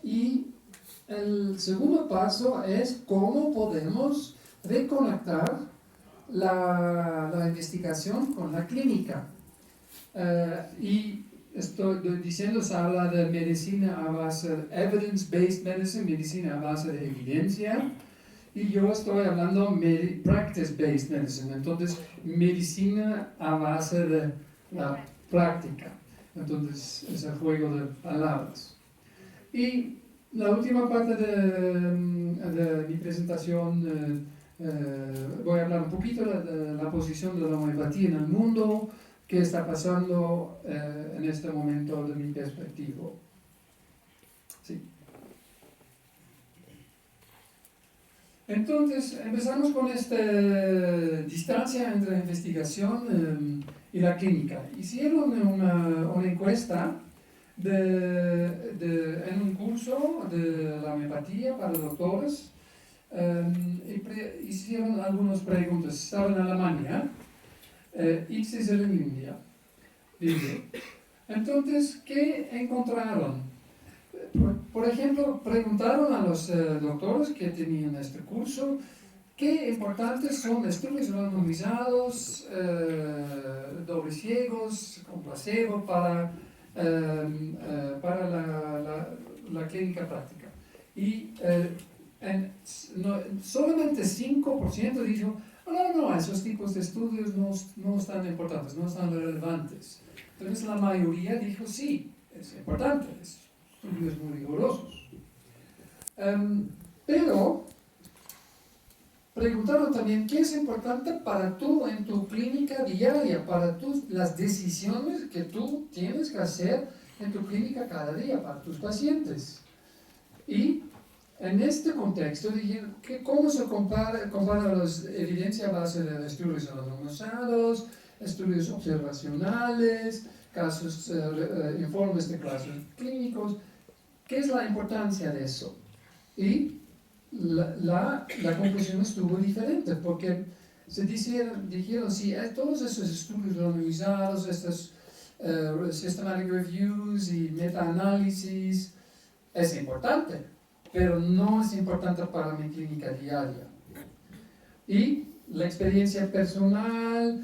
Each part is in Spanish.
Y el segundo paso es cómo podemos reconectar la investigación con la clínica. Y estoy diciendo, se habla de medicina a base, evidence-based medicine, medicina a base de evidencia, y yo estoy hablando practice-based medicine, entonces medicina a base de la práctica. Entonces es el juego de palabras. Y la última parte de mi presentación, voy a hablar un poquito de la posición de la homeopatía en el mundo, qué está pasando en este momento de mi perspectiva. Sí. Entonces, empezamos con esta distancia entre la investigación y la clínica. Hicieron una encuesta en un curso de la homeopatía para doctores. Hicieron algunas preguntas. Estaba en Alemania. X es en India. Entonces, ¿qué encontraron? Por ejemplo, preguntaron a los doctores que tenían este curso qué importantes son estudios randomizados, dobles ciegos, con placebo para la clínica práctica. Y solamente 5% dijo, no, esos tipos de estudios no están importantes, no están relevantes. Entonces la mayoría dijo, sí, es importante, estudios muy rigurosos. Pero preguntaron también qué es importante para tú en tu clínica diaria, para las decisiones que tú tienes que hacer en tu clínica cada día para tus pacientes. Y en este contexto dijeron que cómo se compara la evidencia a base de estudios randomizados, estudios observacionales, informes de casos clínicos. ¿Qué es la importancia de eso? Y la conclusión estuvo diferente, porque dijeron, sí, todos esos estudios randomizados, estos systematic reviews y meta-análisis, es importante, pero no es importante para mi clínica diaria. Y la experiencia personal,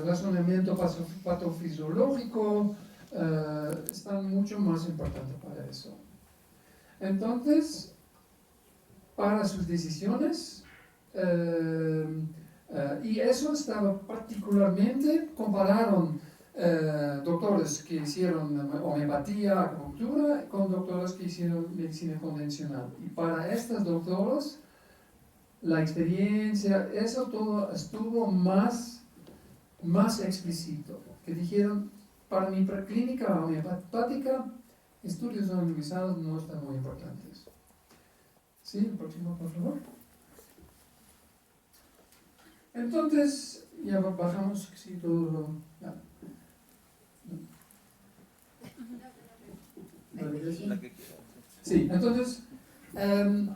razonamiento patofisiológico, están mucho más importantes para eso. Entonces, para sus decisiones, y eso estaba particularmente, compararon doctores que hicieron homeopatía, acupuntura, con doctores que hicieron medicina convencional. Y para estos doctores, la experiencia, eso todo estuvo más explícito. Que dijeron, para mi clínica homeopática, estudios randomizados no están muy importantes. Sí, el próximo, por favor. Entonces, ya bajamos, sí, todo lo... Ya. Sí, entonces,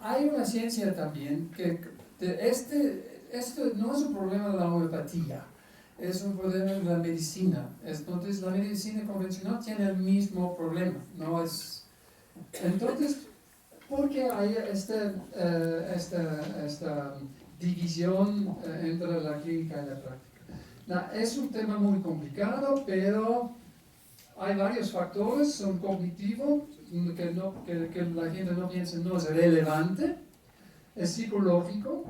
hay una ciencia también que esto no es un problema de la homeopatía, es un problema de la medicina. Entonces, la medicina convencional tiene el mismo problema, no es... Entonces, ¿por qué hay esta división entre la clínica y la práctica? Es un tema muy complicado, pero hay varios factores, son cognitivos, que la gente no piensa, no es relevante, es psicológico,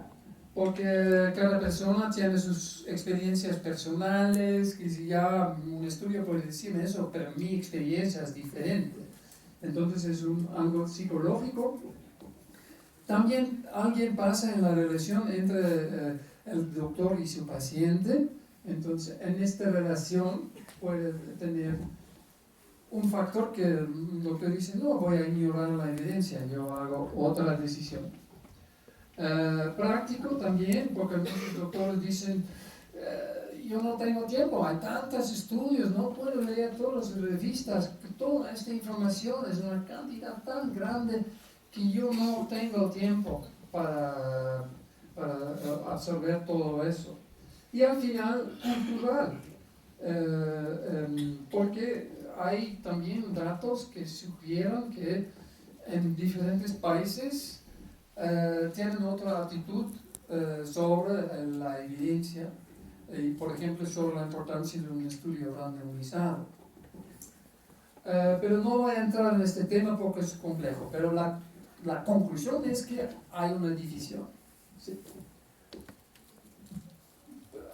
porque cada persona tiene sus experiencias personales, que si ya un estudio puede decirme eso, pero mi experiencia es diferente. Entonces es algo psicológico. También alguien pasa en la relación entre el doctor y su paciente. Entonces en esta relación puede tener un factor que el doctor dice, no voy a ignorar la evidencia, yo hago otra decisión. Práctico también, porque muchos doctores dicen, yo no tengo tiempo, hay tantos estudios, no puedo leer todas las revistas, toda esta información es una cantidad tan grande que yo no tengo tiempo para absorber todo eso. Y al final, cultural, porque hay también datos que sugieren que en diferentes países tienen otra actitud sobre la evidencia y, por ejemplo, sobre la importancia de un estudio randomizado. Pero no voy a entrar en este tema porque es complejo, pero la conclusión es que hay una división. ¿Sí?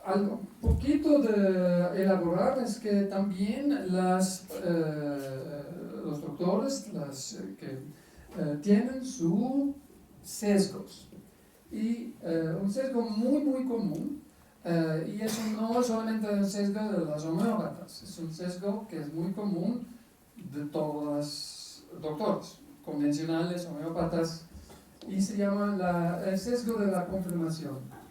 Algo poquito de elaborar es que también los doctores tienen sus sesgos y un sesgo muy muy común y eso no es solamente el sesgo de las homeópatas, es un sesgo que es muy común de todos los doctores convencionales, homeópatas, y se llama el sesgo de la confirmación.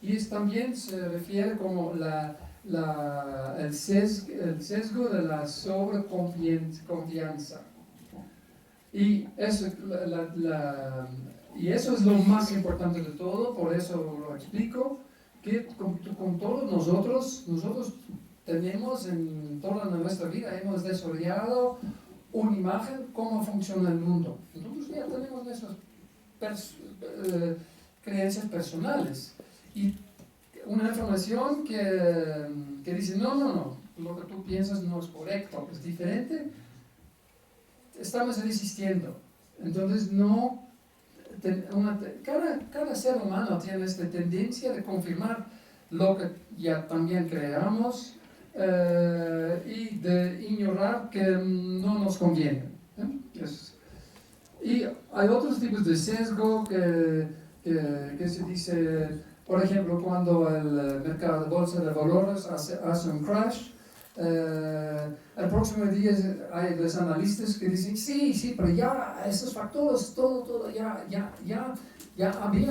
Y también se refiere como el sesgo de la sobreconfianza. Y eso es lo más importante de todo, por eso lo explico, que con todos nosotros tenemos en toda nuestra vida, hemos desarrollado una imagen cómo funciona el mundo. Entonces ya tenemos nuestras creencias personales. Y una información que dice, no, lo que tú piensas no es correcto, es diferente, estamos resistiendo. Entonces cada ser humano tiene esta tendencia de confirmar lo que ya también creamos y de ignorar que no nos conviene. Y hay otros tipos de sesgo que se dice, por ejemplo, cuando el mercado de bolsa de valores hace un crash, el próximo día hay los analistas que dicen, sí, pero ya esos factores, todo, ya había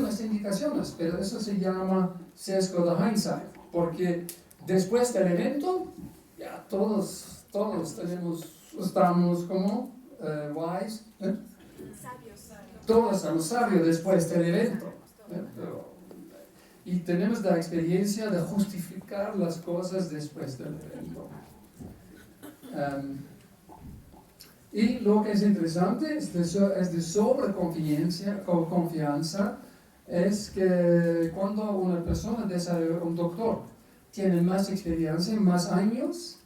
las indicaciones, pero eso se llama sesgo de hindsight, porque después del evento, ya todos estamos como wise, todos somos sabios después del evento. Y tenemos la experiencia de justificar las cosas después del evento. Y lo que es interesante es de sobreconfianza, es que cuando una persona desarrolla, un doctor, tiene más experiencia, más años,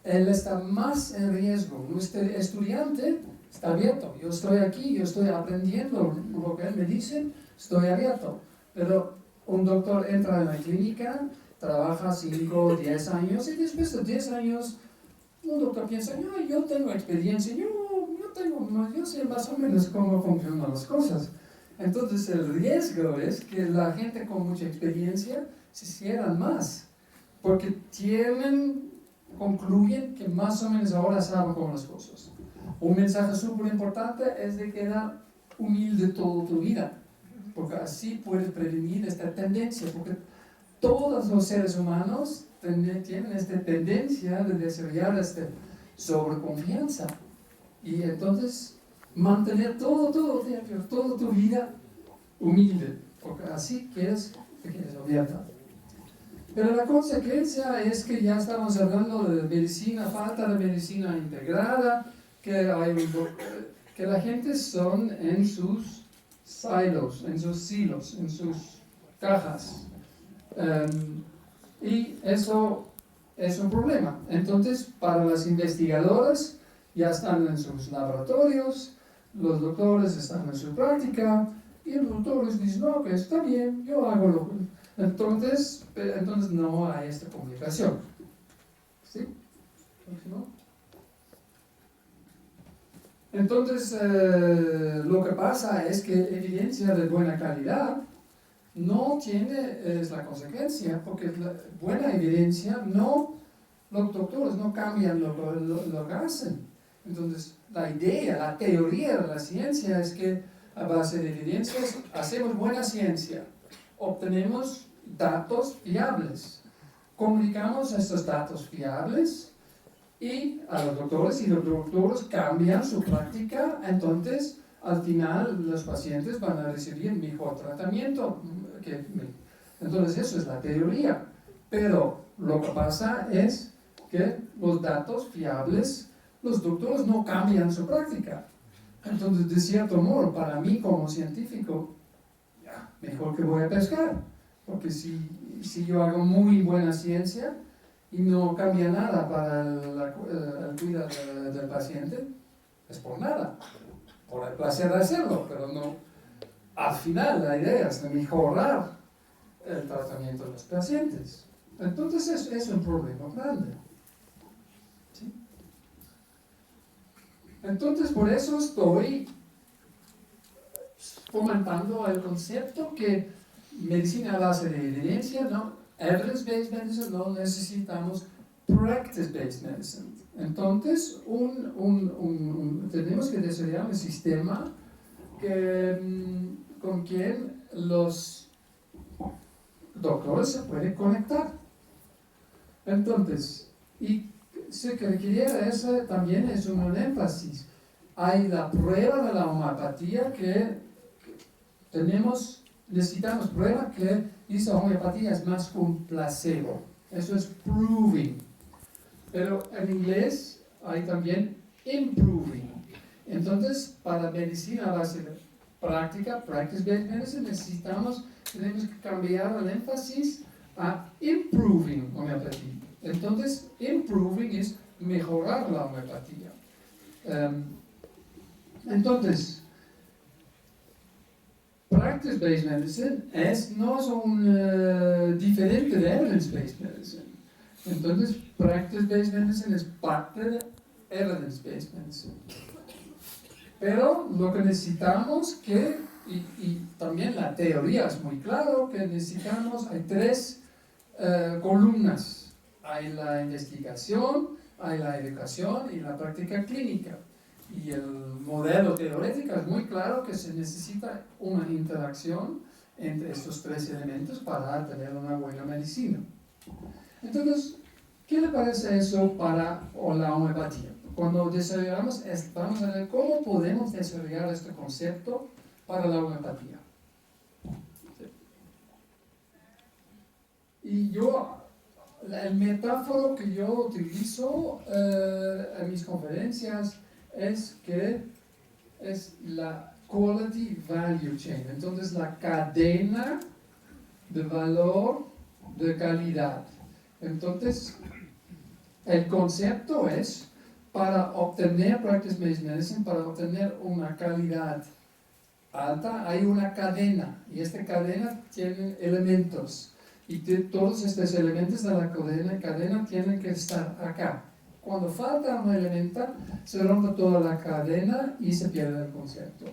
él está más en riesgo. Nuestro estudiante está abierto. Yo estoy aquí, yo estoy aprendiendo lo que él me dice, estoy abierto. Pero un doctor entra en la clínica, trabaja 5 o 10 años y después de 10 años un doctor piensa, no, yo tengo experiencia, yo sé más o menos cómo funcionan las cosas. Entonces el riesgo es que la gente con mucha experiencia se cierran más, porque concluyen que más o menos ahora saben cómo las cosas. Un mensaje súper importante es de quedar humilde toda tu vida, porque así puedes prevenir esta tendencia, porque todos los seres humanos tienen esta tendencia de desarrollar esta sobreconfianza. Y entonces mantener toda tu vida humilde, porque así que quedas abierta. Pero la consecuencia es que ya estamos hablando de medicina, falta de medicina integrada, que la gente son en sus silos, en sus cajas. Y eso es un problema. Entonces, para los investigadores, ya están en sus laboratorios, los doctores están en su práctica, y los doctores dicen, no, que está bien, yo hago lo que... Entonces no hay esta comunicación. ¿Sí? ¿No? Entonces, lo que pasa es que evidencia de buena calidad no es la consecuencia, porque la buena evidencia los doctores no cambian lo que hacen. Entonces, la idea, la teoría de la ciencia es que a base de evidencias hacemos buena ciencia, obtenemos datos fiables, comunicamos estos datos fiables y a los doctores, y los doctores cambian su práctica, entonces al final los pacientes van a recibir mejor tratamiento. Entonces eso es la teoría, pero lo que pasa es que los datos fiables, los doctores no cambian su práctica. Entonces, de cierto modo, para mí como científico, ya, mejor que voy a pescar, porque si yo hago muy buena ciencia y no cambia nada para el cuidado del paciente, es por nada, por el placer de hacerlo, pero no. Al final, la idea es mejorar el tratamiento de los pacientes. Entonces, es un problema grande. ¿Sí? Entonces, por eso estoy fomentando el concepto que medicina a base de evidencia, ¿no? Evidence-based medicine, no necesitamos practice-based medicine. Entonces, tenemos que desarrollar un sistema con quien los doctores se pueden conectar. Entonces, y se requiere eso también es un énfasis. Hay la prueba de la homeopatía que necesitamos prueba que esa homeopatía es más que un placebo. Eso es proving. Pero en inglés hay también improving. Entonces, para medicina a base de práctica, practice-based medicine, tenemos que cambiar el énfasis a improving homeopatía. Entonces, improving es mejorar la homeopatía. Entonces, practice-based medicine no es un diferente de evidence-based medicine. Entonces, practice-based medicine es parte de evidence-based medicine. Pero lo que necesitamos y también la teoría es muy claro, que hay tres columnas. Hay la investigación, hay la educación y la práctica clínica. Y el modelo teórico es muy claro que se necesita una interacción entre estos tres elementos para tener una buena medicina. Entonces, ¿qué le parece eso para la homeopatía? Cuando desarrollamos vamos a ver cómo podemos desarrollar este concepto para la homeopatía. Y el metáforo que yo utilizo en mis conferencias es que es la quality value chain, entonces la cadena de valor de calidad. Entonces, el concepto es, para obtener practice-based medicine, para obtener una calidad alta, hay una cadena, y esta cadena tiene elementos, y todos estos elementos de la cadena tienen que estar acá. Cuando falta un elemento, se rompe toda la cadena y se pierde el concepto.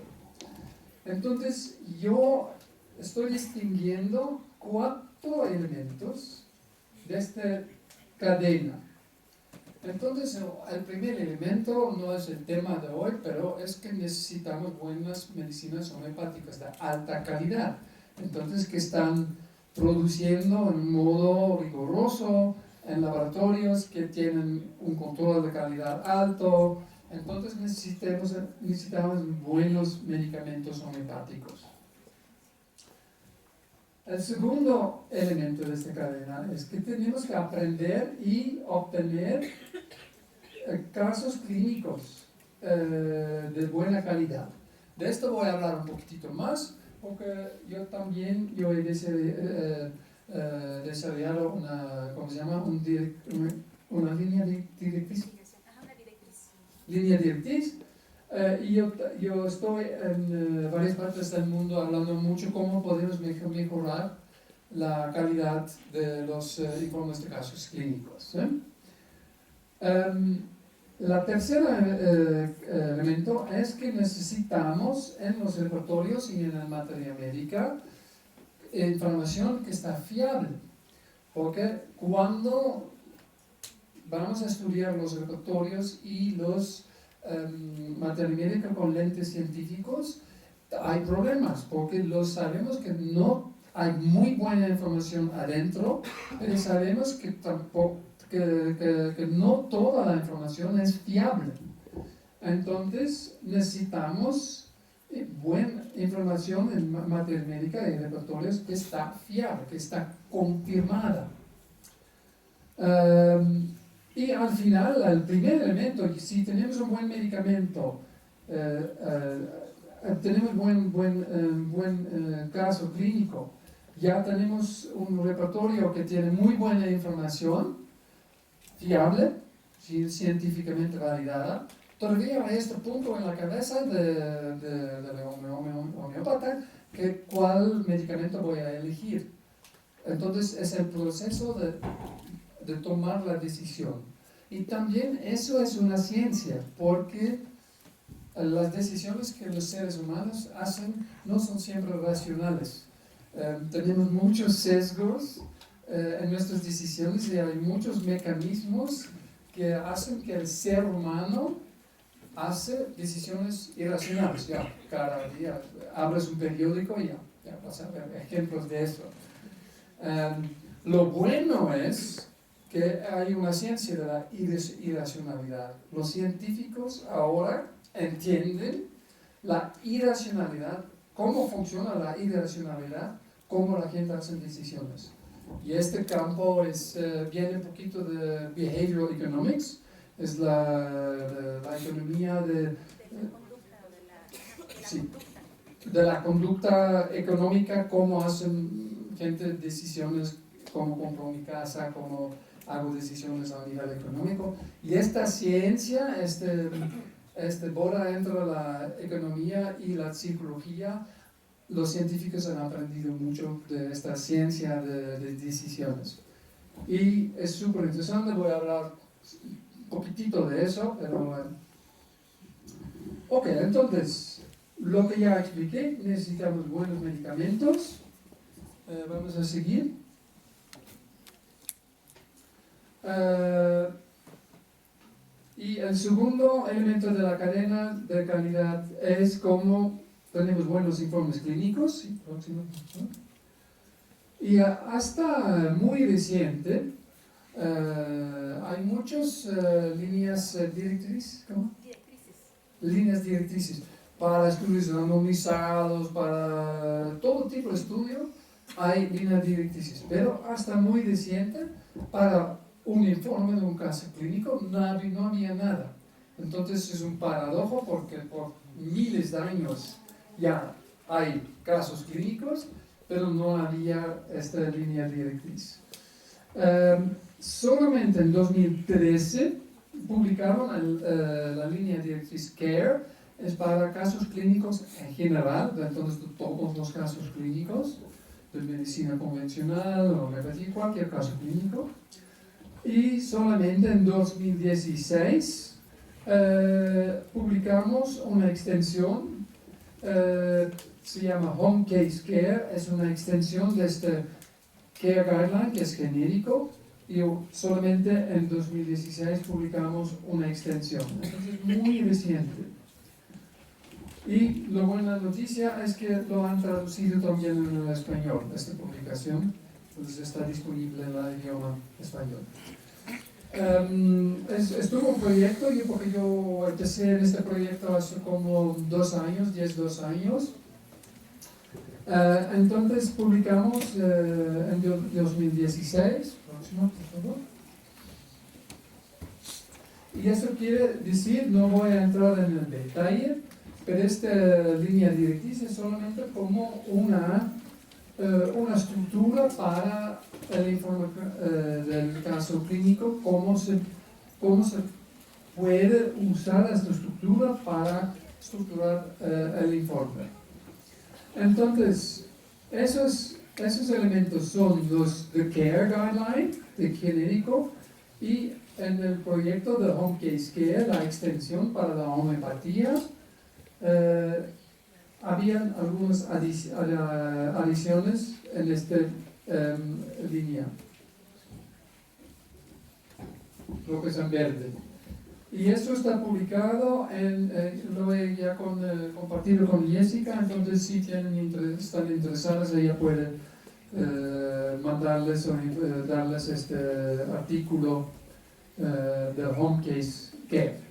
Entonces, yo estoy distinguiendo 4 elementos de esta cadena. Entonces, el primer elemento no es el tema de hoy, pero es que necesitamos buenas medicinas homeopáticas de alta calidad. Entonces, que están produciendo en un modo riguroso, en laboratorios que tienen un control de calidad alto. Entonces, necesitamos buenos medicamentos homeopáticos. El segundo elemento de esta cadena es que tenemos que aprender y obtener casos clínicos de buena calidad. De esto voy a hablar un poquitito más, porque yo he desarrollado una línea directriz. Línea directriz. Y yo estoy en varias partes del mundo hablando mucho cómo podemos mejorar la calidad de los informes de casos clínicos. La tercera elemento es que necesitamos en los repertorios y en la materia médica información que está fiable, porque cuando vamos a estudiar los repertorios y los materia médica con lentes científicos, hay problemas, porque sabemos que no hay muy buena información adentro, pero sabemos que tampoco que no toda la información es fiable. Entonces necesitamos buena información en materia médica y repertorios que está fiable, que está confirmada. Y al final, el primer elemento, si tenemos un buen medicamento, tenemos buen caso clínico, ya tenemos un repertorio que tiene muy buena información, fiable, científicamente validada. Todavía hay este punto en la cabeza del homeópata, que cuál medicamento voy a elegir. Entonces es el proceso de tomar la decisión. Y también eso es una ciencia, porque las decisiones que los seres humanos hacen no son siempre racionales. Tenemos muchos sesgos en nuestras decisiones y hay muchos mecanismos que hacen que el ser humano hace decisiones irracionales. Ya, cada día abres un periódico y ya vas a ver ejemplos de eso. Lo bueno es que hay una ciencia de la irracionalidad. Los científicos ahora entienden la irracionalidad, cómo funciona la irracionalidad, cómo la gente hace decisiones. Y este campo viene un poquito de behavioral economics, es la economía de la conducta económica, cómo hacen gente decisiones, cómo compro mi casa, cómo hago decisiones a nivel económico. Y esta ciencia, boda entre la economía y la psicología, los científicos han aprendido mucho de esta ciencia de decisiones. Y es súper interesante, voy a hablar un poquitito de eso, pero... Ok, entonces, lo que ya expliqué, necesitamos buenos medicamentos. Vamos a seguir. Y el segundo elemento de la cadena de calidad es cómo tenemos buenos informes clínicos. Sí, próximo. Y hasta muy reciente hay muchas líneas directrices. ¿Cómo? Líneas directrices para estudios randomizados, para todo tipo de estudio hay líneas directrices, pero hasta muy reciente para un informe de un caso clínico no había nada. Entonces es un paradojo porque por miles de años ya hay casos clínicos, pero no había esta línea directriz. Solamente en 2013 publicaron la línea directriz CARE, es para casos clínicos en general, entonces todos los casos clínicos, de medicina convencional o homeopatía, cualquier caso clínico. Y solamente en 2016 publicamos una extensión, se llama Home Case Care, es una extensión de este Care Guideline que es genérico, y solamente en 2016 publicamos una extensión, entonces muy reciente. Y la buena noticia es que lo han traducido también en el español, esta publicación, entonces está disponible en el idioma español. Estuvo un proyecto, porque yo empecé en este proyecto hace como 2 años, 10 años. Entonces publicamos en 2016, próximo, por favor. Y eso quiere decir, no voy a entrar en el detalle, pero esta línea directriz es solamente como una estructura para el informe del caso clínico, cómo se puede usar esta estructura para estructurar el informe. Entonces, esos elementos son los de CARE Guideline, de genérico, y en el proyecto de Home Case Care, la extensión para la homeopatía, habían algunas adiciones en esta línea, lo que es en verde. Y esto está publicado, lo he ya compartido con Jessica, entonces si están interesadas, ella puede mandarles o darles este artículo del Home Case Care.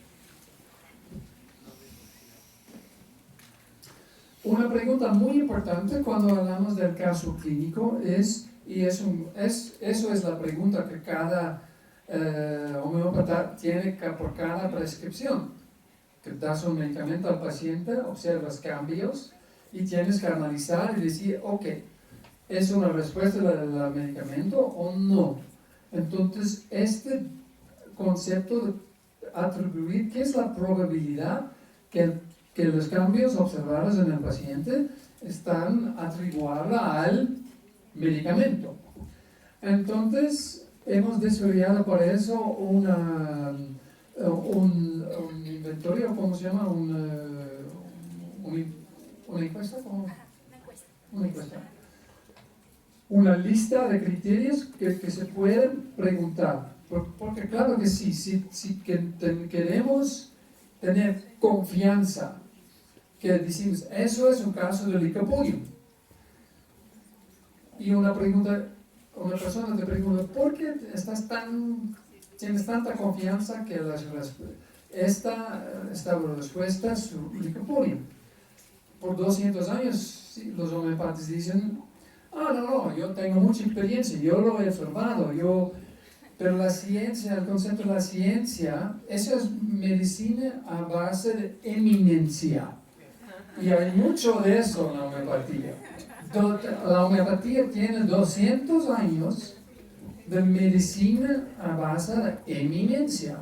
Una pregunta muy importante cuando hablamos del caso clínico eso es la pregunta que cada homeópata tiene por cada prescripción, que das un medicamento al paciente, observas cambios y tienes que analizar y decir, ok, ¿es una respuesta del medicamento o no? Entonces, este concepto de atribuir qué es la probabilidad que los cambios observados en el paciente están atribuidos al medicamento. Entonces, hemos desarrollado por eso un inventario, ¿cómo se llama? ¿Una encuesta? ¿Cómo? Una encuesta. Una lista de criterios que se pueden preguntar. Porque claro que sí, si queremos tener confianza, que decimos, eso es un caso de licopodium. Y una persona te pregunta, ¿por qué tienes tanta confianza que esta respuesta es licopodium? Por 200 años sí, los homeópatas dicen, no, yo tengo mucha experiencia, yo lo he observado, pero la ciencia, el concepto de la ciencia, eso es medicina a base de eminencia. Y hay mucho de eso en la homeopatía. La homeopatía tiene 200 años de medicina a base de eminencia.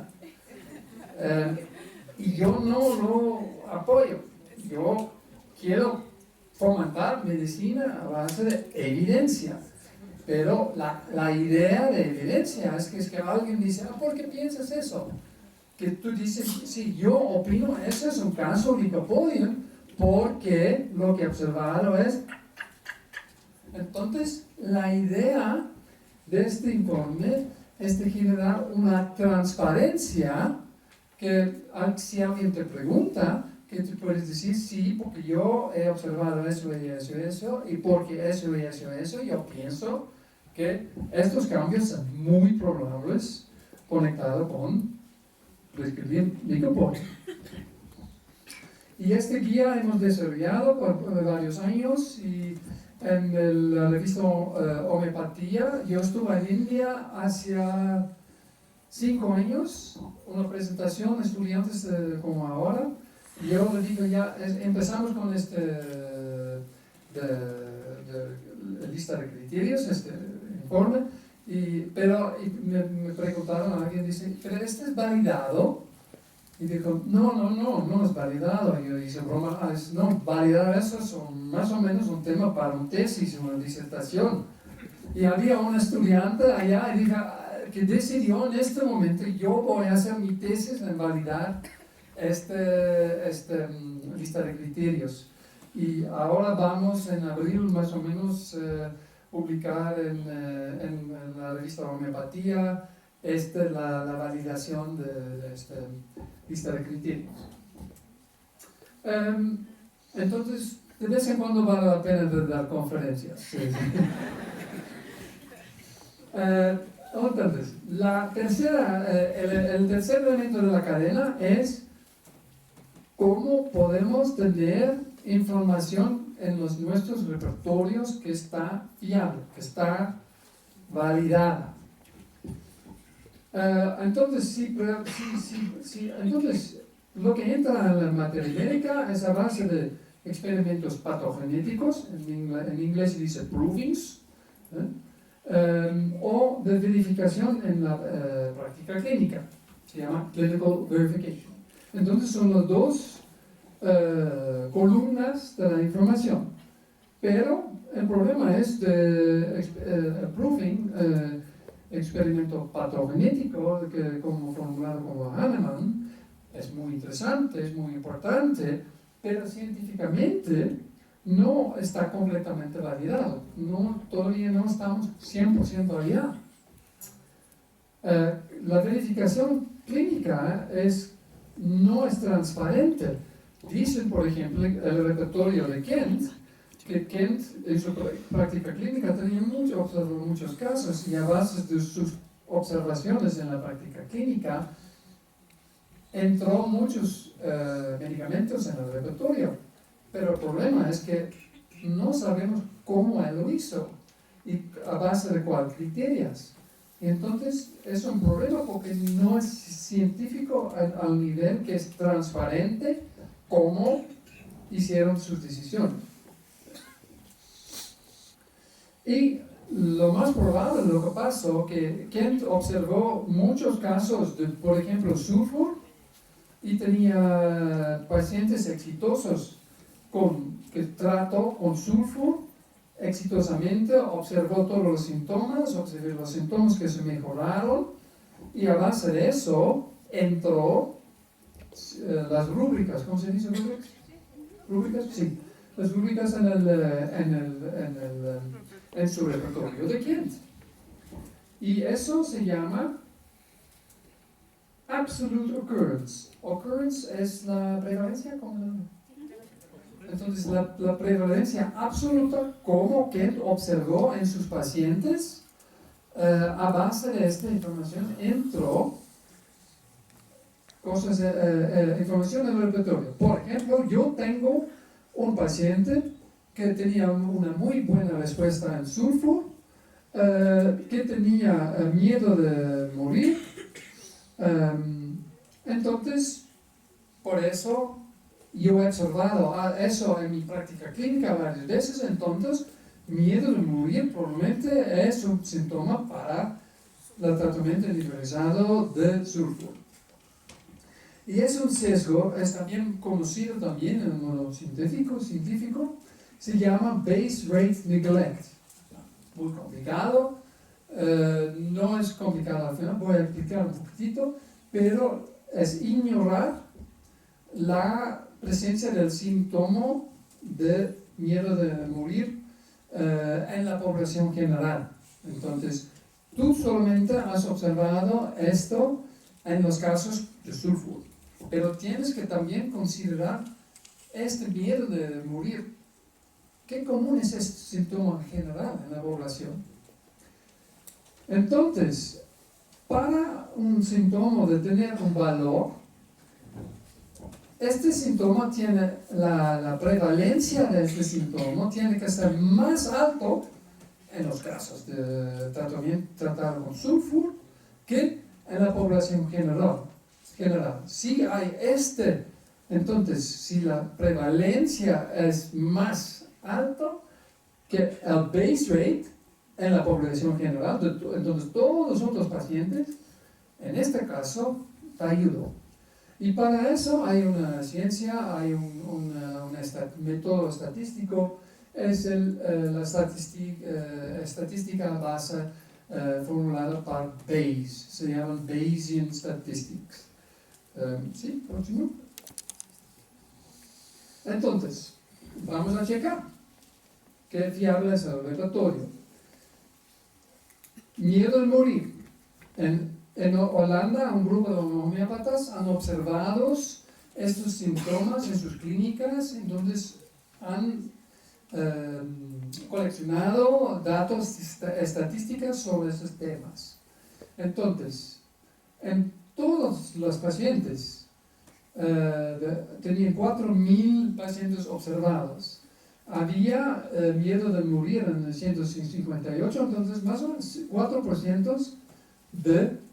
Y yo no lo apoyo. Yo quiero fomentar medicina a base de evidencia. Pero la idea de evidencia es que alguien dice, ¿por qué piensas eso? Que tú dices, sí, yo opino, ese es un caso licopodium, porque lo que he observado es... Entonces, la idea de este informe es de generar una transparencia que si alguien te pregunta, que tú puedes decir, sí, porque yo he observado eso y eso y eso, y porque eso y eso y eso, yo pienso que estos cambios son muy probables conectados con prescribir licopodium. Y este guía hemos desarrollado por varios años y en la revista Homeopatía, yo estuve en India hace 5 años, una presentación de estudiantes como ahora. Yo le digo ya, empezamos con lista de criterios, este informe, pero me preguntaron, alguien dice, ¿pero este es validado? Y dijo, no es validado. Y yo dije, broma, no, validar eso es más o menos un tema para una tesis, una disertación. Y había un estudiante allá y dijo, que decidió en este momento, yo voy a hacer mi tesis en validar esta lista de criterios. Y ahora vamos en abril más o menos publicar en la revista Homeopatía la validación de esta lista de criterios. Entonces, de vez en cuando vale la pena dar conferencias. Sí. Entonces, el tercer elemento de la cadena es cómo podemos tener información en nuestros repertorios que está fiable, que está validada. Entonces, entonces, lo que entra en la materia médica es a base de experimentos patogenéticos, en inglés se dice provings, o de verificación en la práctica clínica, se llama clinical verification. Entonces son las dos columnas de la información, pero el problema es de proving, experimento patogenético, como formulado como Hahnemann, es muy interesante, es muy importante, pero científicamente no está completamente validado. Todavía no estamos 100% allá. La verificación clínica no es transparente. Dicen, por ejemplo, el repertorio de Kent, que Kent en su práctica clínica tenía muchos casos y a base de sus observaciones en la práctica clínica entró muchos medicamentos en el repertorio, pero el problema es que no sabemos cómo él lo hizo y a base de cuáles criterios. Y entonces es un problema porque no es científico al nivel que es transparente cómo hicieron sus decisiones. Y lo más probable, lo que pasó, que Kent observó muchos casos de, por ejemplo, sulfur, y tenía pacientes exitosos que trató con sulfur exitosamente, observó todos los síntomas, observó los síntomas que se mejoraron, y a base de eso entró las rúbricas. ¿Cómo se dice rúbricas? ¿Rúbricas? Sí. Las rúbricas en su repertorio de Kent. Y eso se llama absolute occurrence. Occurrence es la prevalencia, ¿cómo? Entonces, la prevalencia absoluta, como Kent observó en sus pacientes, a base de esta información entró información en el repertorio. Por ejemplo, yo tengo un paciente que tenía una muy buena respuesta en sulfur, que tenía miedo de morir. Entonces, por eso yo he observado eso en mi práctica clínica varias veces. Entonces, miedo de morir probablemente es un síntoma para el tratamiento individualizado de sulfur. Y es un sesgo, es también conocido también en el mundo científico, se llama base rate neglect. Muy complicado, no es complicado al final, voy a explicar un poquitito, pero es ignorar la presencia del síntoma de miedo de morir en la población general. Entonces, tú solamente has observado esto en los casos de sulfur, pero tienes que también considerar este miedo de morir. ¿Qué común es este síntoma general en la población? Entonces, para un síntoma de tener un valor, este síntoma tiene, la prevalencia de este síntoma tiene que ser más alto en los casos de tratamiento tratado con sulfur que en la población general. Si hay entonces, si la prevalencia es más alto que el base rate en la población general, entonces todos los otros pacientes, en este caso, te ayudo. Y para eso hay una ciencia, hay un método estadístico, es la estadística base formulada por Bayes, se llaman Bayesian Statistics. ¿Sí? ¿Continúo? Entonces, vamos a checar qué fiable es el repertorio. Miedo de morir. En Holanda, un grupo de homeópatas han observado estos síntomas en sus clínicas, entonces han coleccionado datos estadísticos sobre esos temas. Entonces, en todos los pacientes, tenían 4.000 pacientes observados. Había miedo de morir en 1958, entonces más o menos 4% de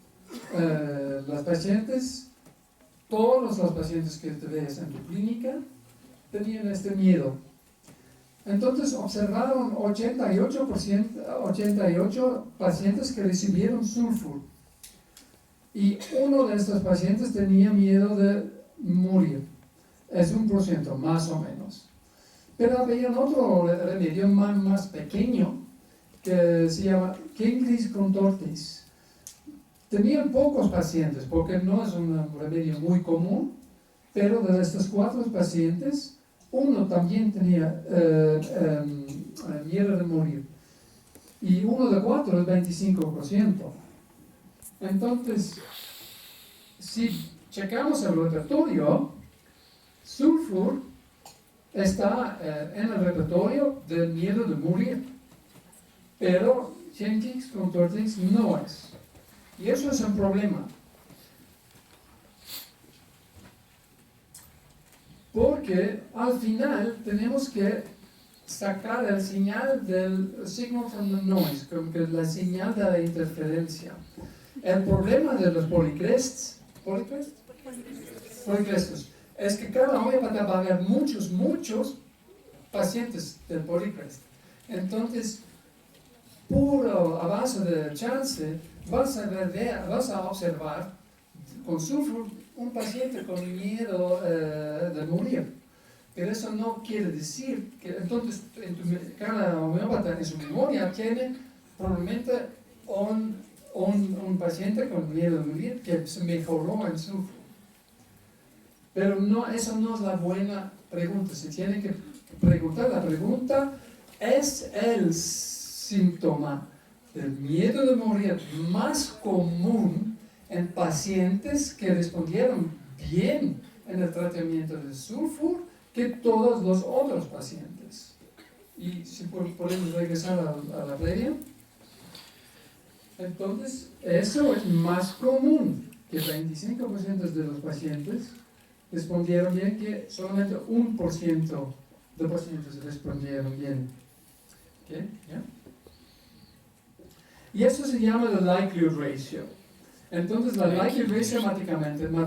los pacientes, todos los pacientes que te ves en tu clínica, tenían este miedo. Entonces observaron 88 pacientes que recibieron sulfur. Y uno de estos pacientes tenía miedo de morir. Es 1%, más o menos. Pero había otro remedio más pequeño que se llama Kingris contortis. Tenían pocos pacientes porque no es un remedio muy común, pero de estos 4 pacientes, uno también tenía miedo de morir. Y uno de 4 es 25%. Entonces, si checamos el repertorio, sulfur está en el repertorio del miedo de morir, pero Kingris contortis no es. Y eso es un problema. Porque al final tenemos que sacar el señal del signal from the noise, como que la señal de la interferencia. El problema de los polycrests es que cada homeópata va a haber muchos pacientes del polycrest. Entonces, puro a base de chance, vas a observar con sulfur un paciente con miedo de morir. Pero eso no quiere decir que entonces cada homeópata en su memoria tiene probablemente un paciente con miedo de morir que se mejoró en sulfur. Pero no, eso no es la buena pregunta. Se tiene que preguntar, la pregunta, ¿es el síntoma del miedo de morir más común en pacientes que respondieron bien en el tratamiento de sulfur que todos los otros pacientes? Y si podemos regresar a la previa. Entonces, eso es más común, que 25% de los pacientes respondieron bien, que solamente 1% de pacientes respondieron bien. ¿Okay? ¿Yeah? Y eso se llama la likelihood ratio. Entonces, la likelihood ratio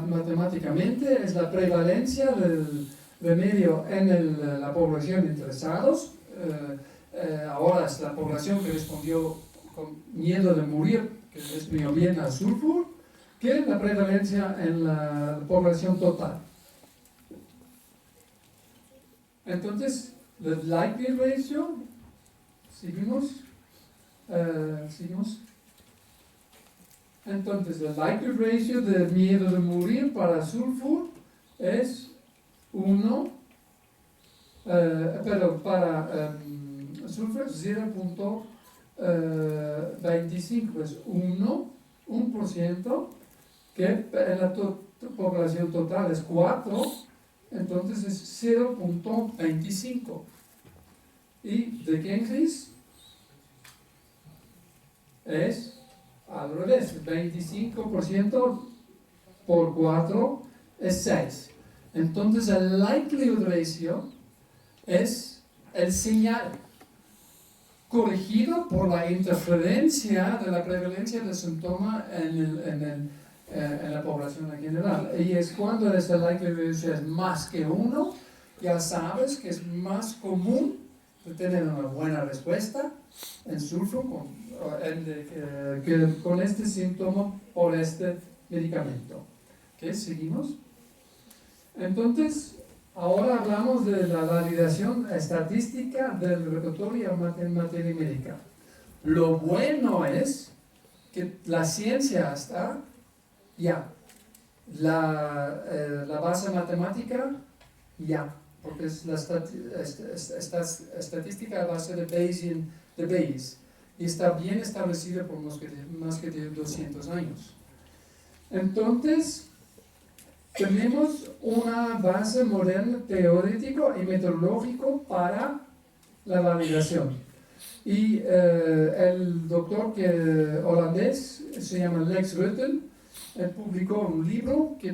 matemáticamente es la prevalencia del remedio en la población interesados. Ahora es la población que respondió con miedo de morir, que respondió bien al sulfur, que la prevalencia en la población total. Entonces, la likelihood ratio, seguimos. Entonces, la likelihood ratio de miedo de morir para sulfur es 1, para sulfur 0.25, es 1%, que en la población total es 4, entonces es 0.25. Y de Gengis es al revés, 25% por 4 es 6. Entonces el likelihood ratio es el señal corregido por la interferencia de la prevalencia del síntoma en la población en general. Y es cuando este likelihood ratio es más que 1, ya sabes que es más común tener una buena respuesta en sulfur con este síntoma por este medicamento. ¿Ok? ¿Seguimos? Entonces, ahora hablamos de la validación estadística del repertorio en materia médica. Lo bueno es que la ciencia está ya. La base matemática ya, porque es la estadística a base de Bayes y está bien establecida por más que 200 años. Entonces, tenemos una base moderna teórico y metodológico para la validación. Y el doctor holandés se llama Lex Rutten, él publicó un libro que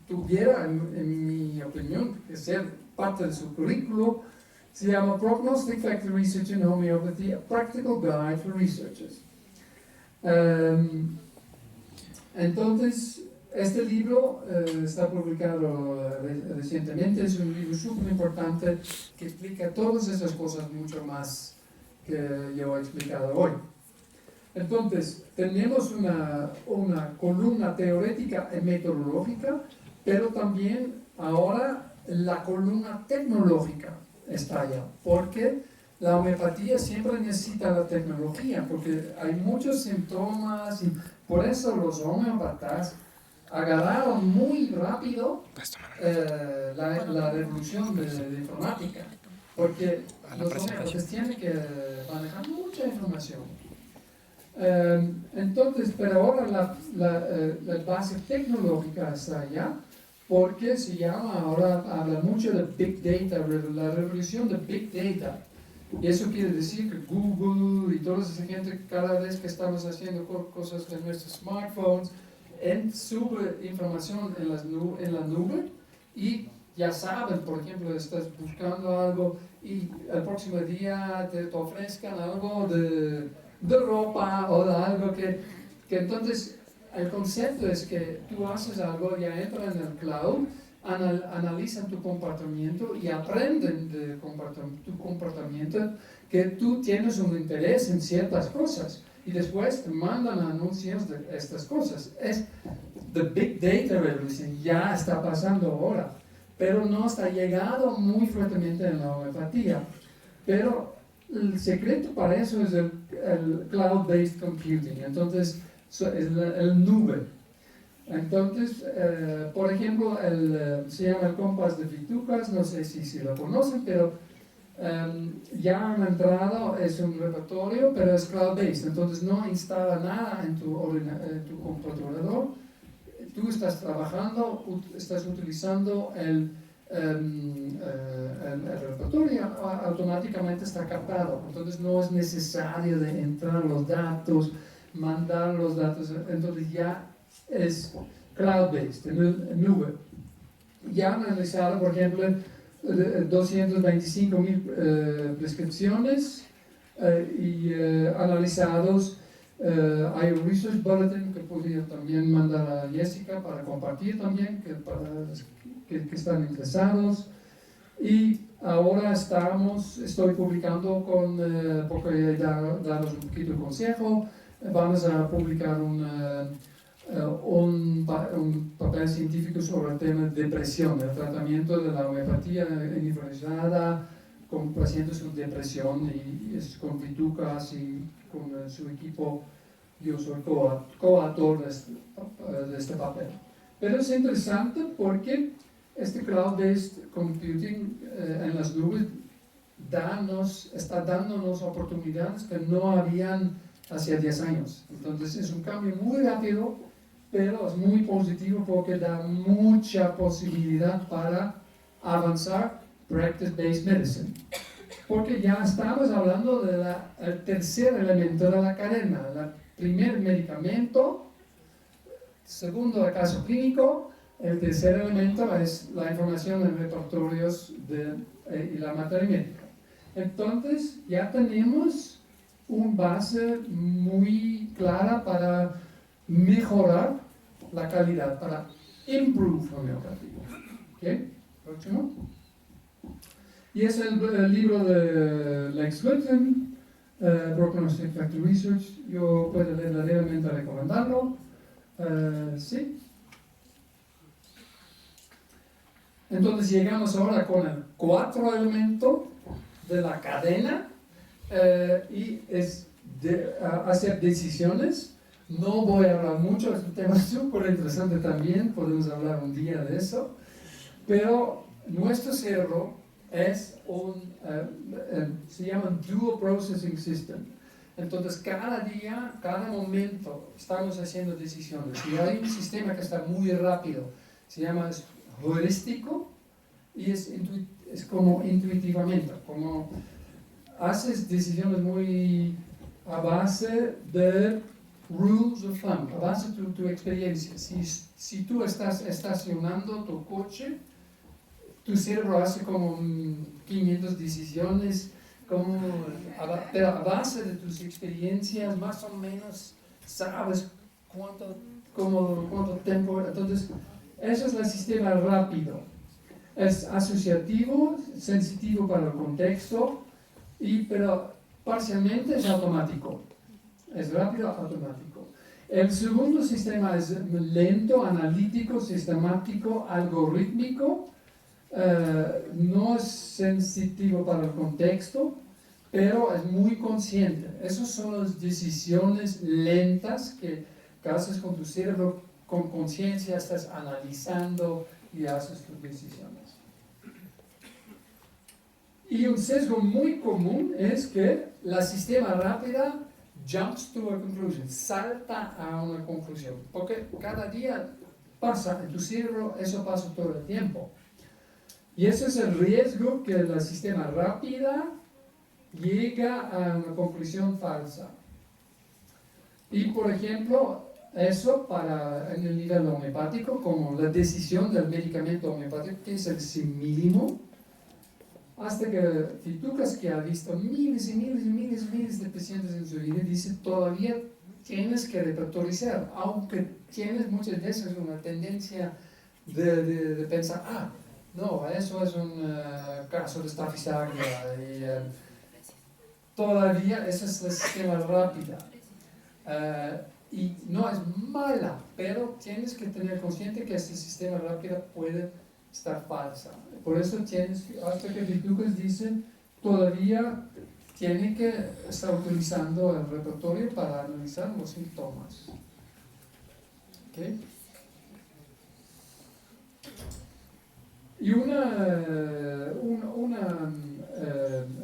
tuviera, en mi opinión, que ser parte de su currículo. Se llama Prognostic Factor Research in Homeopathy, a Practical Guide for Researchers. Entonces, este libro está publicado recientemente, es un libro súper importante que explica todas esas cosas mucho más que yo he explicado hoy. Entonces, tenemos una columna teórica y metodológica, pero también ahora la columna tecnológica está allá, porque la homeopatía siempre necesita la tecnología, porque hay muchos síntomas y por eso los homeopatas agarraron muy rápido la revolución de la informática, porque los homeopatas tienen que manejar mucha información. Entonces, pero ahora la base tecnológica está allá, porque se llama, ahora habla mucho de Big Data, la revolución de Big Data. Y eso quiere decir que Google y toda esa gente, cada vez que estamos haciendo cosas en nuestros smartphones, sube información en la nube y ya saben, por ejemplo, estás buscando algo y el próximo día te ofrezcan algo de ropa o de algo que entonces el concepto es que tú haces algo, ya entra en el cloud, analizan tu comportamiento y aprenden de tu comportamiento que tú tienes un interés en ciertas cosas y después te mandan anuncios de estas cosas. Es the big data revolution, ya está pasando ahora, pero no está llegado muy fuertemente en la homeopatía. Pero el secreto para eso es el cloud-based computing, entonces es el nube. Entonces, por ejemplo, se llama el compás de Pitucas, no sé si lo conocen, pero ya han entrado, es un repertorio, pero es cloud-based, entonces no instala nada en tu computador. Tú estás trabajando, estás utilizando el repertorio automáticamente está captado, entonces no es necesario de entrar los datos, mandar los datos, entonces ya es cloud-based, en nube. Ya han analizado, por ejemplo, 225.000 prescripciones y analizados. Hay un research bulletin que podría también mandar a Jessica para compartir también, para los que están interesados. Y ahora estoy publicando porque daros un poquito de consejo, vamos a publicar un papel científico sobre el tema de depresión, el tratamiento de la homeopatía individualizada con pacientes con depresión, y es con Pitucas y con su equipo. Yo soy coautor de este papel. Pero es interesante porque este cloud-based computing en las nubes está dándonos oportunidades que no habían hace 10 años. Entonces es un cambio muy rápido, pero es muy positivo porque da mucha posibilidad para avanzar practice-based medicine. Porque ya estamos hablando del tercer elemento de la cadena. El primer medicamento, segundo el caso clínico, el tercer elemento es la información en repertorios y la materia médica. Entonces ya tenemos una base muy clara para mejorar la calidad, para improve homeopatía. ¿Ok? Próximo. Y es el libro de Lex Lutzen, Prognostic Factor Research. Yo puedo verdaderamente recomendarlo. Sí. Entonces llegamos ahora con el cuarto elemento de la cadena y es hacer decisiones. No voy a hablar mucho, es un tema súper interesante también, podemos hablar un día de eso, pero nuestro cerebro es se llama Dual Processing System. Entonces cada día, cada momento estamos haciendo decisiones y hay un sistema que está muy rápido, se llama heurístico y es como intuitivamente, como haces decisiones muy a base de rules of thumb, a base de tu experiencia. Si tú estás estacionando tu coche, tu cerebro hace como 500 decisiones, pero a base de tus experiencias más o menos sabes cuánto tiempo. Entonces, eso es el sistema rápido. Es asociativo, sensitivo para el contexto, pero parcialmente es automático. Es rápido, automático. El segundo sistema es lento, analítico, sistemático, algorítmico. No es sensitivo para el contexto, pero es muy consciente. Esas son las decisiones lentas que haces con tu cerebro, con conciencia, estás analizando y haces tus decisiones. Y un sesgo muy común es que la sistema rápida jumps to a conclusion, salta a una conclusión, porque cada día pasa en tu cerebro, eso pasa todo el tiempo. Y ese es el riesgo que la sistema rápida llega a una conclusión falsa. Y por ejemplo, eso para en el nivel homeopático, como la decisión del medicamento homeopático, que es el sí mínimo, hasta que Fitucas, que ha visto miles y miles y miles y miles de pacientes en su vida, dice todavía tienes que repertorizar, aunque tienes muchas veces una tendencia de pensar, no, eso es un caso de Staphysagra, y todavía ese es el sistema rápido. Y no es mala, pero tienes que tener consciente que este sistema rápido puede estar falsa. Por eso tienes, hasta que Fitucas dicen, todavía tiene que estar utilizando el repertorio para analizar los síntomas. ¿Okay? Y una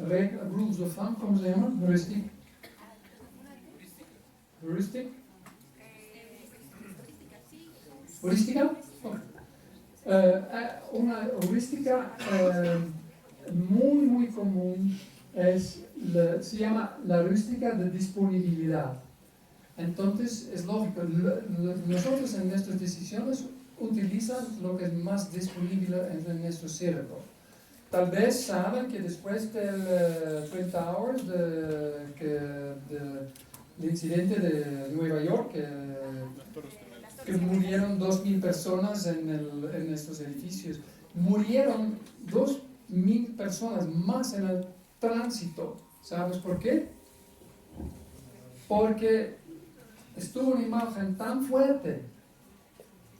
regla, rules of thumb, ¿cómo se llama? Heuristic. Heuristic. ¿Heurística? Una heurística muy común se llama la heurística de disponibilidad. Entonces es lógico, nosotros en nuestras decisiones utilizamos lo que es más disponible en nuestro cerebro. Tal vez saben que después del Twin Towers, del incidente de Nueva York, que murieron 2.000 personas en estos edificios, murieron 2.000 personas más en el tránsito. ¿Sabes por qué? Porque estuvo una imagen tan fuerte,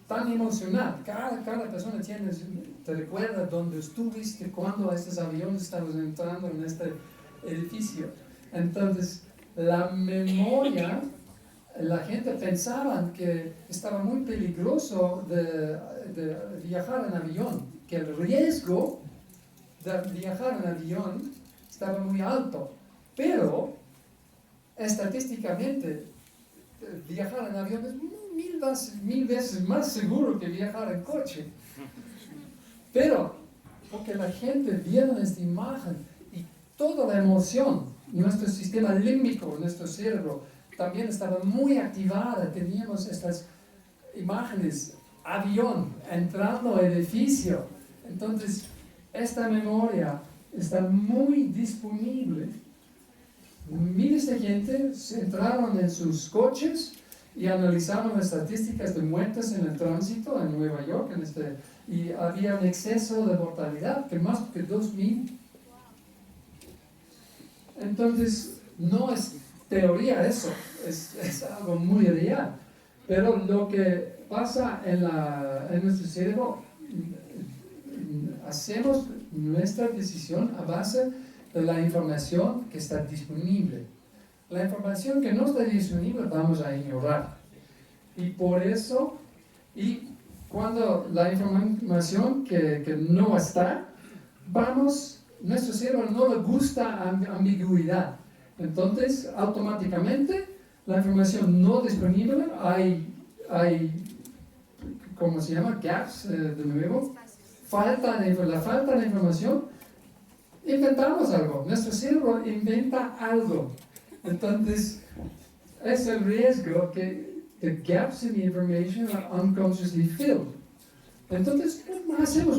tan emocional. Cada persona te recuerda dónde estuviste, cuando estos aviones estaban entrando en este edificio. Entonces, la memoria, la gente pensaba que estaba muy peligroso de viajar en avión, que el riesgo de viajar en avión estaba muy alto, pero estadísticamente viajar en avión es mil veces más seguro que viajar en coche. Pero porque la gente vieron esta imagen y toda la emoción, nuestro sistema límbico, nuestro cerebro, también estaba muy activada. Teníamos estas imágenes, avión, entrando a edificio. Entonces, esta memoria está muy disponible. Miles de gente se entraron en sus coches y analizaron las estadísticas de muertes en el tránsito en Nueva York, y había un exceso de mortalidad de más que 2.000. Entonces, no es teoría eso, es algo muy real. Pero lo que pasa en nuestro cerebro, hacemos nuestra decisión a base de la información que está disponible. La información que no está disponible vamos a ignorar. Y por eso, y cuando la información que no está, nuestro cerebro no le gusta ambigüedad. Entonces, automáticamente, la información no disponible, hay ¿cómo se llama? Gaps, de nuevo. La falta de información, inventamos algo. Nuestro cerebro inventa algo. Entonces, es el riesgo que the gaps in the information are unconsciously filled. Entonces, hacemos